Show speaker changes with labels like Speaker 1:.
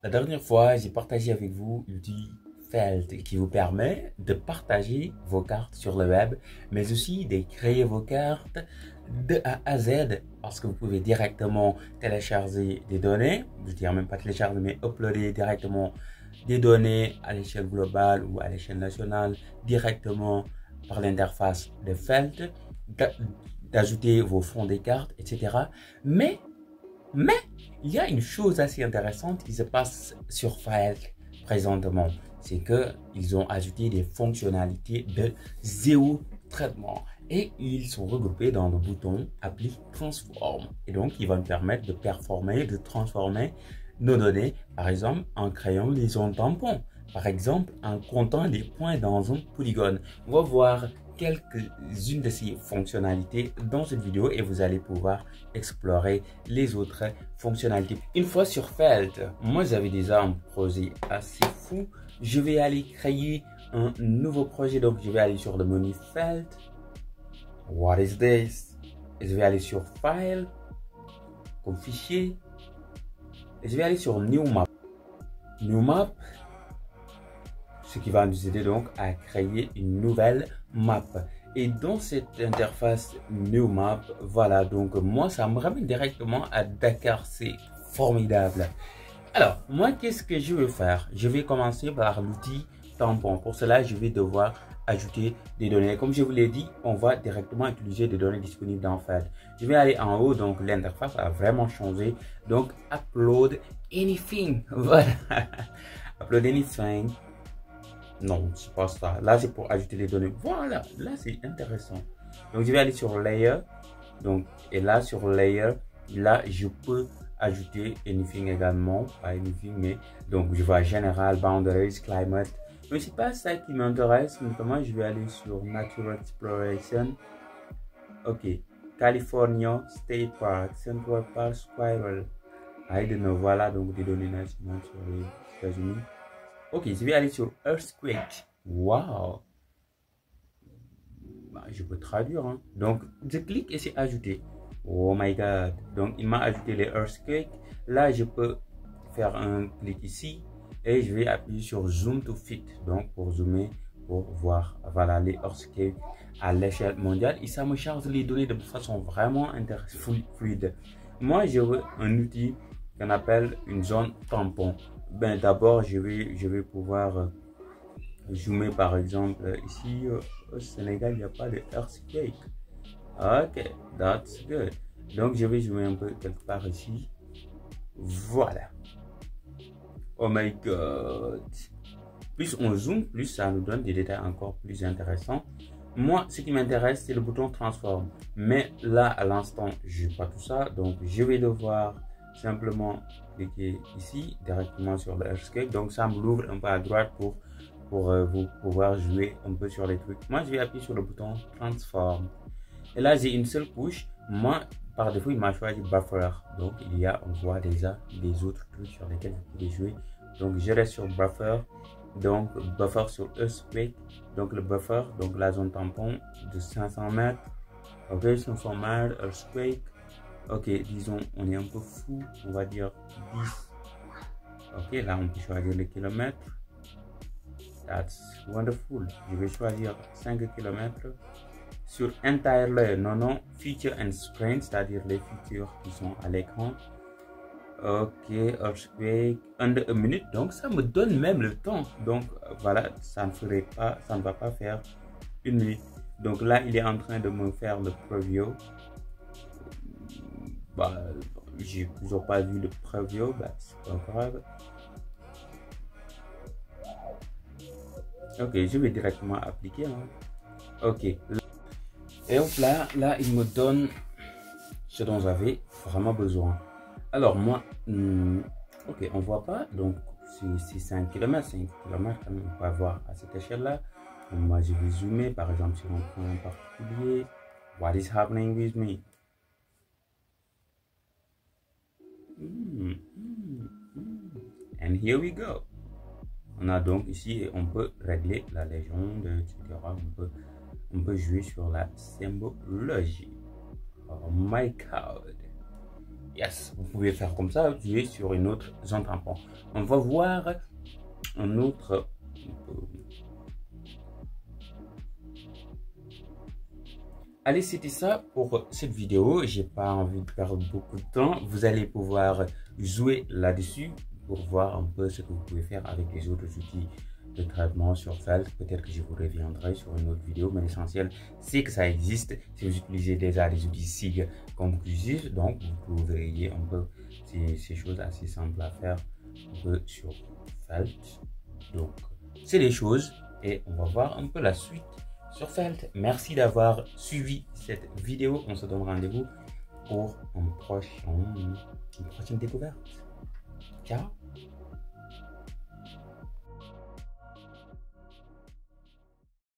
Speaker 1: La dernière fois, j'ai partagé avec vous l'outil Felt qui vous permet de partager vos cartes sur le web, mais aussi de créer vos cartes de A à Z parce que vous pouvez directement télécharger des données, je dirais même pas télécharger, mais uploader directement des données à l'échelle globale ou à l'échelle nationale directement par l'interface de Felt, d'ajouter vos fonds des cartes, etc. Mais il y a une chose assez intéressante qui se passe sur File présentement. C'est qu'ils ont ajouté des fonctionnalités de zéro traitement et ils sont regroupés dans le bouton Appli Transform. Et donc, il va nous permettre de performer, de transformer nos données, par exemple, en créant les zones tampons. Par exemple, en comptant les points dans un polygone. On va voir quelques-unes de ces fonctionnalités dans cette vidéo et vous allez pouvoir explorer les autres fonctionnalités. Une fois sur Felt, moi j'avais déjà un projet assez fou. Je vais aller créer un nouveau projet, donc je vais aller sur le menu Felt. What is this? Et je vais aller sur File, comme fichier. Et je vais aller sur New Map. New Map, ce qui va nous aider donc à créer une nouvelle map. Et dans cette interface New Map, voilà, donc moi ça me ramène directement à Dakar, c'est formidable. Alors, moi qu'est-ce que je vais faire? Je vais commencer par l'outil tampon. Pour cela, je vais devoir ajouter des données. Comme je vous l'ai dit, on va directement utiliser des données disponibles dans Felt. Je vais aller en haut, donc l'interface a vraiment changé. Donc, upload anything. Voilà. Upload anything. Non, c'est pas ça. Là, c'est pour ajouter les données. Voilà, là, c'est intéressant. Donc, je vais aller sur Layer. Donc, et là, sur Layer, là, je peux ajouter anything également. Pas anything, mais donc, je vois General, Boundaries, Climate. Mais c'est pas ça qui m'intéresse. Notamment, je vais aller sur Natural Exploration. Ok. California State Park, Central Park, Squirrel. I don't know. Voilà, donc des données nationales sur les États-Unis. Ok, je vais aller sur Earthquake. Wow. Bah, je peux traduire. Hein. Donc, je clique et c'est ajouté. Oh my god. Donc, il m'a ajouté les Earthquake. Là, je peux faire un clic ici et je vais appuyer sur Zoom to Fit. Donc, pour zoomer, pour voir voilà, les Earthquake à l'échelle mondiale. Et ça me charge les données de façon vraiment fluide. Moi, je veux un outil qu'on appelle une zone tampon. Ben, d'abord, je vais pouvoir zoomer par exemple ici au Sénégal, il n'y a pas de earthquake. Ok, that's good. Donc, je vais zoomer un peu quelque part ici. Voilà. Oh my god. Plus on zoome, plus ça nous donne des détails encore plus intéressants. Moi, ce qui m'intéresse, c'est le bouton transform. Mais là, à l'instant, je n'ai pas tout ça. Donc, je vais devoir simplement cliquer ici, directement sur le Earthquake. Donc, ça me l'ouvre un peu à droite pour vous pouvoir jouer un peu sur les trucs. Moi, je vais appuyer sur le bouton transform. Et là, j'ai une seule couche. Moi, par défaut, il m'a choisi buffer. Donc, on voit déjà les autres trucs sur lesquels vous pouvez jouer. Donc, je reste sur buffer. Donc, buffer sur Earthquake. Donc, le buffer, donc la zone tampon de 500 mètres. Ok, 500 mètres, Earthquake. Ok, disons, on est un peu fou. On va dire 10. Ok, là, on peut choisir les kilomètres. That's wonderful. Je vais choisir 5 km sur entire layer, non, feature and screen, c'est-à-dire les features qui sont à l'écran. Ok, earthquake, under a minute, donc ça me donne même le temps. Donc voilà, ça ne va pas faire une minute. Donc là, il est en train de me faire le preview. Bah, j'ai toujours pas vu le preview, bah, c'est pas grave. Ok, je vais directement appliquer. Hein. Ok. Et hop là, il me donne ce dont j'avais vraiment besoin. Alors moi, ok, on voit pas. Donc, si c'est 5 km, 5 km, on va voir à cette échelle-là. Moi, je vais zoomer, par exemple, sur un point particulier. What is happening with me? And here we go. On a donc ici, on peut régler la légende, etc. On peut jouer sur la symbologie. Oh my god. Yes, vous pouvez faire comme ça, appuyer sur une autre zone tampon. On va voir un autre. Allez, c'était ça pour cette vidéo. J'ai pas envie de perdre beaucoup de temps. Vous allez pouvoir jouer là-dessus pour voir un peu ce que vous pouvez faire avec les autres outils de traitement sur Felt. Peut-être que je vous reviendrai sur une autre vidéo, mais l'essentiel, c'est que ça existe. Si vous utilisez déjà des outils SIG conclusifs, donc vous verriez un peu ces choses assez simples à faire un peu sur Felt. Donc, c'est des choses et on va voir un peu la suite sur Felt. Merci d'avoir suivi cette vidéo. On se donne rendez-vous pour une prochaine découverte. Ciao!